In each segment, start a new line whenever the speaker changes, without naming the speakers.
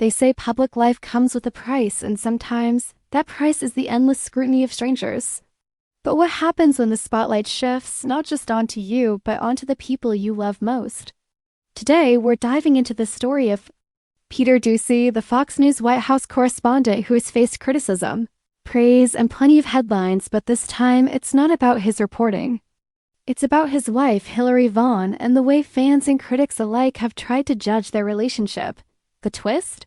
They say public life comes with a price, and sometimes that price is the endless scrutiny of strangers. But what happens when the spotlight shifts, not just onto you, but onto the people you love most? Today, we're diving into the story of Peter Doocy, the Fox News White House correspondent who has faced criticism, praise, and plenty of headlines, but this time it's not about his reporting. It's about his wife, Hillary Vaughn, and the way fans and critics alike have tried to judge their relationship. The twist?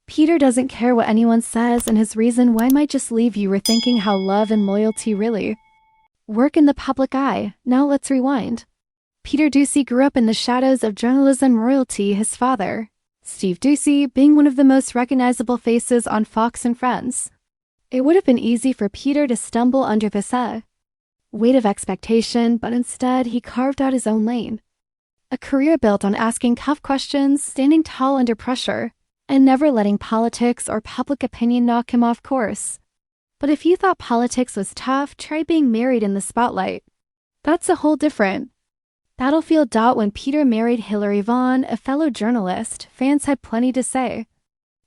Peter doesn't care what anyone says, and his reason why might just leave you rethinking how love and loyalty really work in the public eye. Now let's rewind. Peter Doocy grew up in the shadows of journalism royalty, his father, Steve Doocy, being one of the most recognizable faces on Fox and Friends. It would have been easy for Peter to stumble under the weight of expectation, but instead he carved out his own lane. A career built on asking tough questions, standing tall under pressure, and never letting politics or public opinion knock him off course. But if you thought politics was tough, try being married in the spotlight. That's a whole different battlefield. When Peter married Hillary Vaughn, a fellow journalist, fans had plenty to say.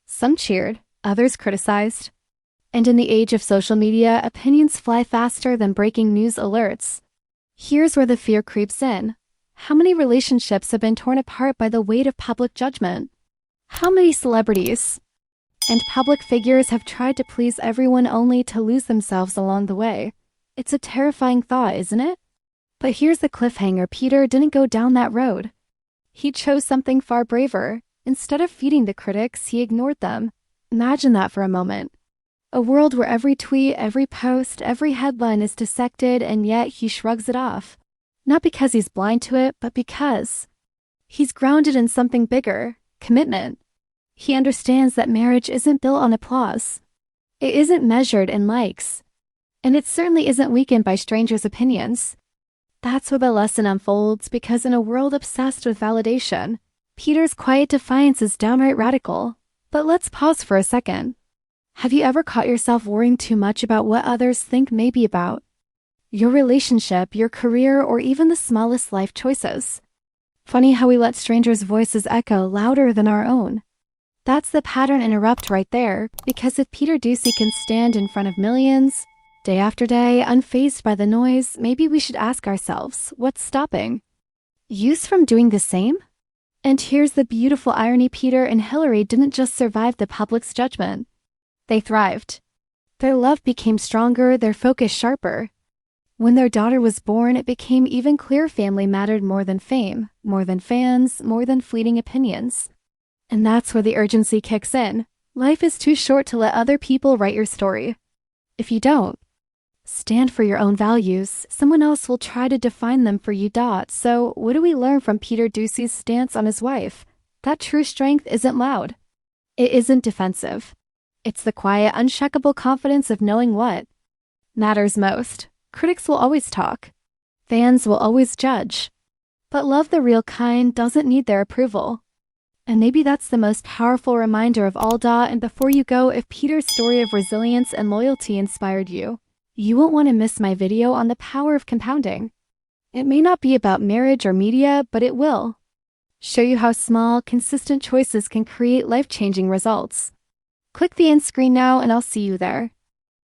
Some cheered, others criticized. And in the age of social media, opinions fly faster than breaking news alerts. Here's where the fear creeps in. How many relationships have been torn apart by the weight of public judgment? How many celebrities and public figures have tried to please everyone only to lose themselves along the way? It's a terrifying thought, isn't it? But here's the cliffhanger. Peter didn't go down that road. He chose something far braver. Instead of feeding the critics, he ignored them. Imagine that for a moment. A world where every tweet, every post, every headline is dissected, and yet he shrugs it off. Not because he's blind to it, but because he's grounded in something bigger: commitment. He understands that marriage isn't built on applause. It isn't measured in likes. And it certainly isn't weakened by strangers' opinions. That's where the lesson unfolds, because in a world obsessed with validation, Peter's quiet defiance is downright radical. But let's pause for a second. Have you ever caught yourself worrying too much about what others think maybe about your relationship, your career, or even the smallest life choices? Funny how we let strangers' voices echo louder than our own. That's the pattern interrupt right there, because if Peter Doocy can stand in front of millions, day after day, unfazed by the noise, maybe we should ask ourselves, what's stopping us from doing the same? And here's the beautiful irony: Peter and Hillary didn't just survive the public's judgment. They thrived. Their love became stronger, their focus sharper. When their daughter was born, it became even clearer family mattered more than fame, more than fans, more than fleeting opinions. And that's where the urgency kicks in. Life is too short to let other people write your story. If you don't stand for your own values, someone else will try to define them for you. So what do we learn from Peter Doocy's stance on his wife? That true strength isn't loud. It isn't defensive. It's the quiet, unshakable confidence of knowing what matters most. Critics will always talk. Fans will always judge. But love, the real kind, doesn't need their approval. And maybe that's the most powerful reminder of all. And before you go, if Peter's story of resilience and loyalty inspired you, you won't want to miss my video on the power of compounding. It may not be about marriage or media, but it will show you how small, consistent choices can create life-changing results. Click the end screen now, and I'll see you there.